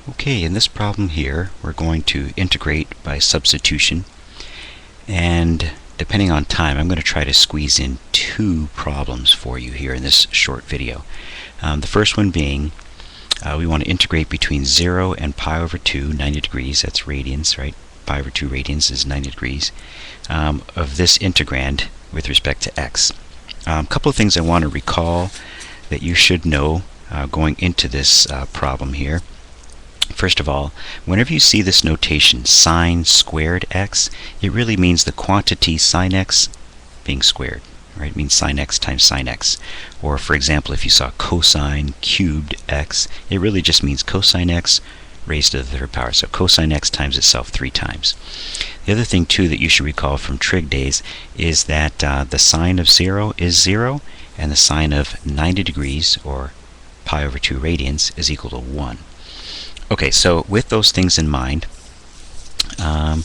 Okay, in this problem here, we're going to integrate by substitution, and depending on time, I'm going to try to squeeze in two problems for you here in this short video. The first one being, we want to integrate between 0 and pi over 2, 90 degrees, that's radians, right? Pi over 2 radians is 90 degrees, of this integrand with respect to x. A couple of things I want to recall that you should know going into this problem here. First of all, whenever you see this notation sine squared x, it really means the quantity sine x being squared. Right? It means sine x times sine x. Or for example, if you saw cosine cubed x, it really just means cosine x raised to the third power. So cosine x times itself 3 times. The other thing too that you should recall from trig days is that the sine of 0 is 0, and the sine of 90 degrees, or pi over 2 radians, is equal to 1. Okay, so with those things in mind, I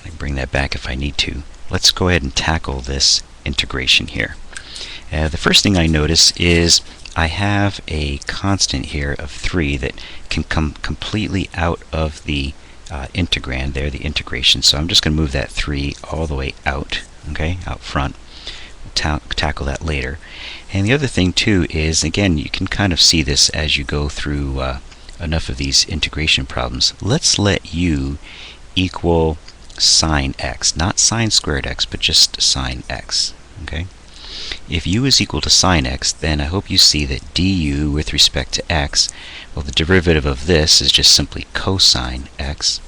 can bring that back if I need to. Let's go ahead and tackle this integration here. The first thing I notice is I have a constant here of 3 that can come completely out of the integrand there, the integration. So I'm just going to move that 3 all the way out, okay, out front. We'll tackle that later. And the other thing too is, again, you can kind of see this as you go through enough of these integration problems. Let's let u equal sine x, not sine squared x, but just sine x. Okay? If u is equal to sine x, then I hope you see that du with respect to x, well, the derivative of this is just simply cosine x.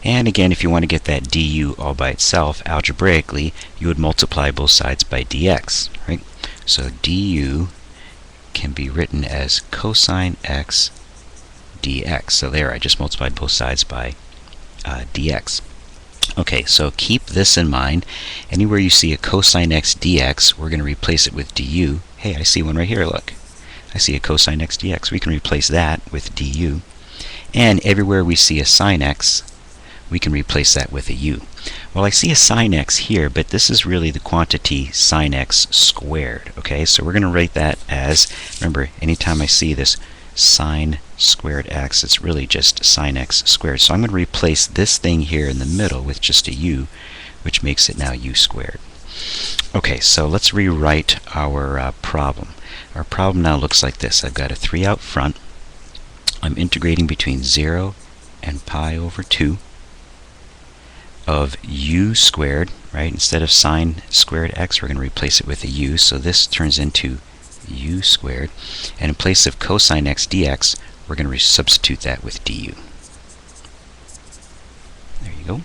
And again, if you want to get that du all by itself, algebraically, you would multiply both sides by dx. Right? So du can be written as cosine x dx. So there, I just multiplied both sides by dx. Okay, so keep this in mind. Anywhere you see a cosine x dx, we're going to replace it with du. Hey, I see one right here, look. I see a cosine x dx. We can replace that with du. And everywhere we see a sine x, we can replace that with a u. Well, I see a sine x here, but this is really the quantity sine x squared. Okay, so we're going to write that as, remember, anytime I see this sine squared x, it's really just sine x squared. So I'm going to replace this thing here in the middle with just a u, which makes it now u squared. Okay, so let's rewrite our problem. Our problem now looks like this. I've got a 3 out front. I'm integrating between 0 and pi over 2 of u squared, right? Instead of sine squared x, we're going to replace it with a u. So this turns into u squared, and in place of cosine x dx, we're going to substitute that with du. There you go.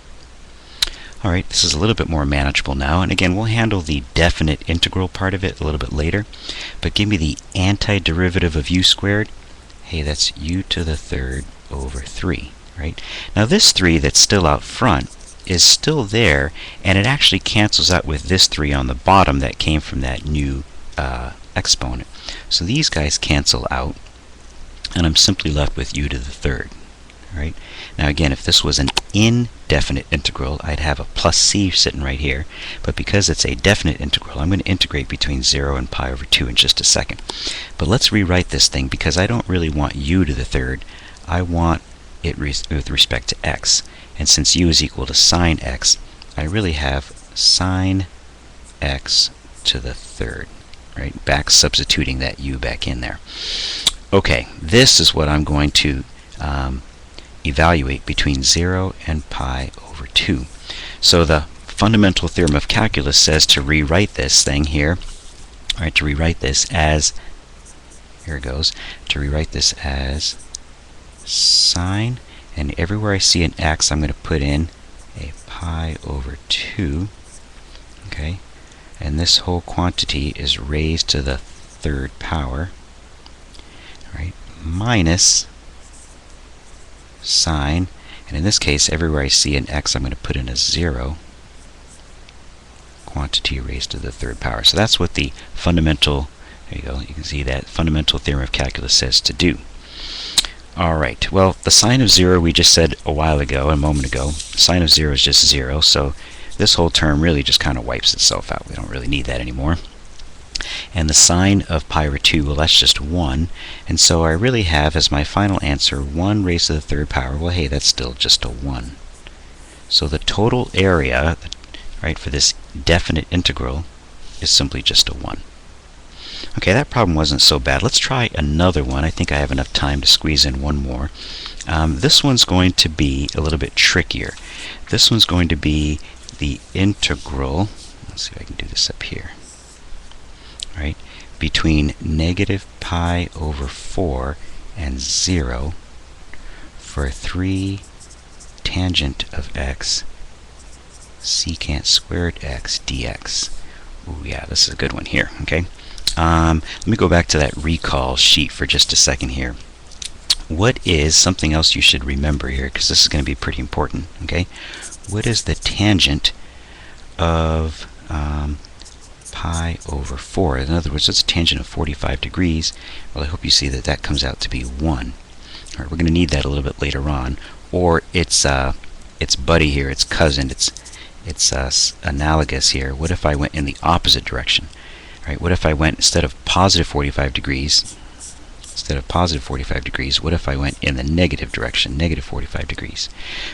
Alright, this is a little bit more manageable now, and again, we'll handle the definite integral part of it a little bit later, but give me the antiderivative of u squared. Hey, that's u to the third over 3, right? Now this 3 that's still out front is still there, and it actually cancels out with this 3 on the bottom that came from that new exponent. So these guys cancel out, and I'm simply left with u to the third. Right? Now again, if this was an indefinite integral, I'd have a plus c sitting right here, but because it's a definite integral, I'm going to integrate between 0 and pi over 2 in just a second. But let's rewrite this thing, because I don't really want u to the third, I want it with respect to x. And since u is equal to sine x, I really have sine x to the third. Right, back substituting that u back in there. Okay, this is what I'm going to evaluate between 0 and pi over 2. So the fundamental theorem of calculus says to rewrite this thing here, right, to rewrite this as, here it goes, to rewrite this as sine, and everywhere I see an x, I'm going to put in a pi over 2, okay? And this whole quantity is raised to the third power, right, minus sine, and in this case, everywhere I see an x, I'm going to put in a 0, quantity raised to the third power. So that's what the fundamental, there you go, you can see that fundamental theorem of calculus says to do. Alright, well, the sine of 0 we just said a while ago, a moment ago, sine of 0 is just 0, so this whole term really just kind of wipes itself out. We don't really need that anymore. And the sine of pi over 2, well, that's just 1. And so I really have as my final answer 1 raised to the third power. Well, hey, that's still just a 1. So the total area, right, for this definite integral is simply just a 1. Okay, that problem wasn't so bad. Let's try another one. I think I have enough time to squeeze in one more. This one's going to be a little bit trickier. This one's going to be the integral, let's see if I can do this up here, right, between negative pi over 4 and 0 for 3 tangent of x secant squared x dx. Ooh, yeah, this is a good one here, okay? Let me go back to that recall sheet for just a second here. What is something else you should remember here, because this is going to be pretty important, okay? What is the tangent of pi over 4? In other words, it's a tangent of 45 degrees. Well, I hope you see that that comes out to be 1. All right, we're going to need that a little bit later on. Or its buddy here, its cousin, it's analogous here. What if I went in the opposite direction? Right, what if I went instead of positive 45 degrees, what if I went in the negative direction, negative 45 degrees?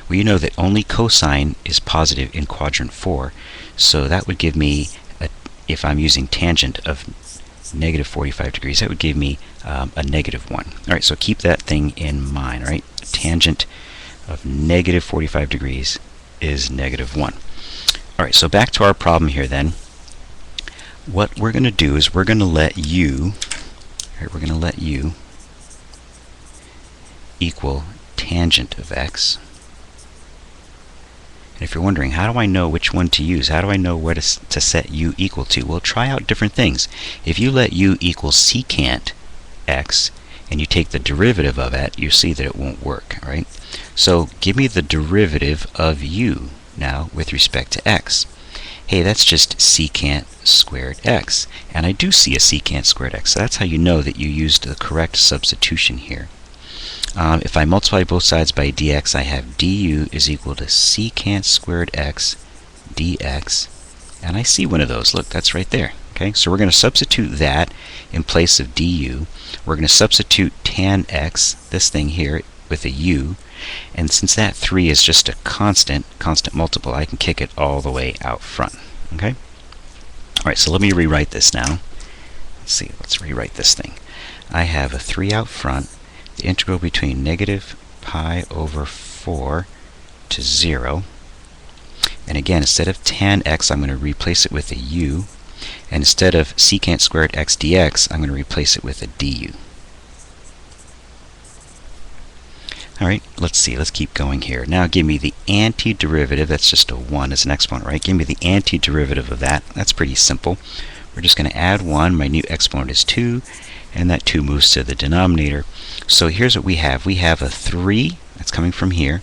Well, you know that only cosine is positive in quadrant 4, so that would give me, if I'm using tangent of negative 45 degrees, that would give me a negative 1. All right, so keep that thing in mind, all right? Tangent of negative 45 degrees is negative 1. All right, so back to our problem here then. What we're going to do is we're going to let u, equal tangent of x. And if you're wondering, how do I know which one to use? How do I know where to set u equal to? Well, try out different things. If you let u equal secant x, and you take the derivative of it, you see that it won't work, right? So give me the derivative of u now with respect to x. Hey, that's just secant squared x. And I do see a secant squared x. So that's how you know that you used the correct substitution here. If I multiply both sides by dx, I have du is equal to secant squared x dx. And I see one of those. Look, that's right there. Okay, so we're going to substitute that in place of du. We're going to substitute tan x, this thing here, with a u. And since that 3 is just a constant multiple, I can kick it all the way out front. Okay? Alright, so let me rewrite this now. Let's rewrite this thing. I have a 3 out front, the integral between negative pi over 4 to 0. And again, instead of tan x, I'm going to replace it with a u. And instead of secant squared x dx, I'm going to replace it with a du. Alright, let's see, let's keep going here. Now give me the antiderivative, that's just a 1 as an exponent, right? Give me the antiderivative of that. That's pretty simple. We're just going to add 1, my new exponent is 2, and that 2 moves to the denominator. So here's what we have. We have a 3, that's coming from here,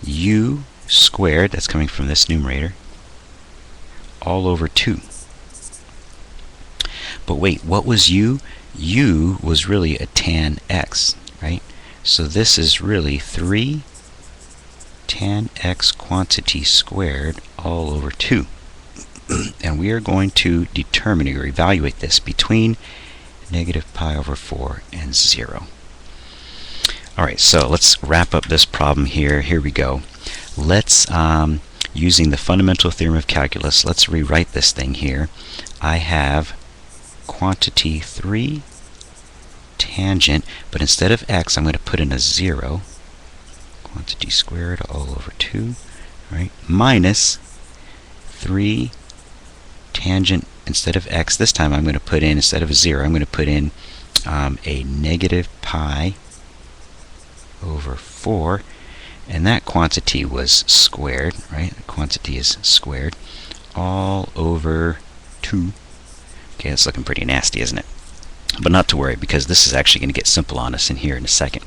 u squared, that's coming from this numerator, all over 2. But wait, what was u? U was really a tan x, right? So this is really 3 tan x quantity squared all over 2. And we are going to determine or evaluate this between negative pi over 4 and 0. Alright, so let's wrap up this problem here. Here we go. Let's, using the fundamental theorem of calculus, let's rewrite this thing here. I have quantity 3 tangent, but instead of x, I'm going to put in a 0. Quantity squared all over 2, right? Minus 3 tangent, instead of x, this time I'm going to put in, instead of a 0, I'm going to put in a negative pi over 4, and that quantity was squared, right? The quantity is squared all over 2. Okay, that's looking pretty nasty, isn't it? But not to worry, because this is actually going to get simple on us in here in a second.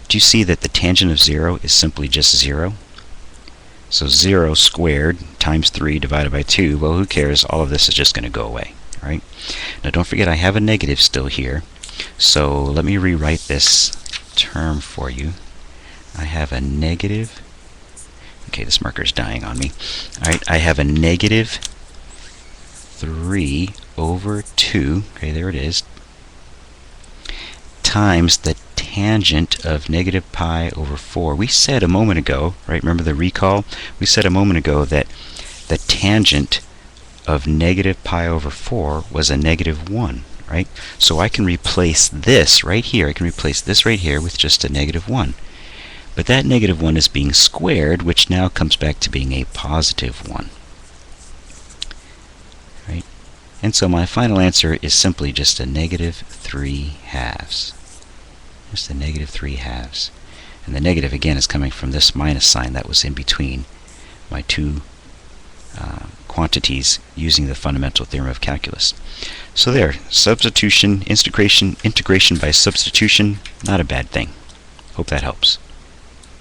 Do you see that the tangent of 0 is simply just 0? So 0 squared times 3 divided by 2, well, who cares? All of this is just going to go away, right? Now don't forget I have a negative still here. So let me rewrite this term for you. I have a negative, okay, this marker is dying on me. Alright, I have a negative 3 over 2, okay, there it is, times the tangent of negative pi over 4. We said a moment ago, right, remember the recall? We said a moment ago that the tangent of negative pi over 4 was a negative 1, right? So I can replace this right here, I can replace this right here with just a negative 1. But that negative 1 is being squared, which now comes back to being a positive 1. Right? And so my final answer is simply just a negative 3/2. Just a negative 3/2. And the negative, again, is coming from this minus sign that was in between my two quantities using the fundamental theorem of calculus. So there, substitution, integration by substitution, not a bad thing. Hope that helps.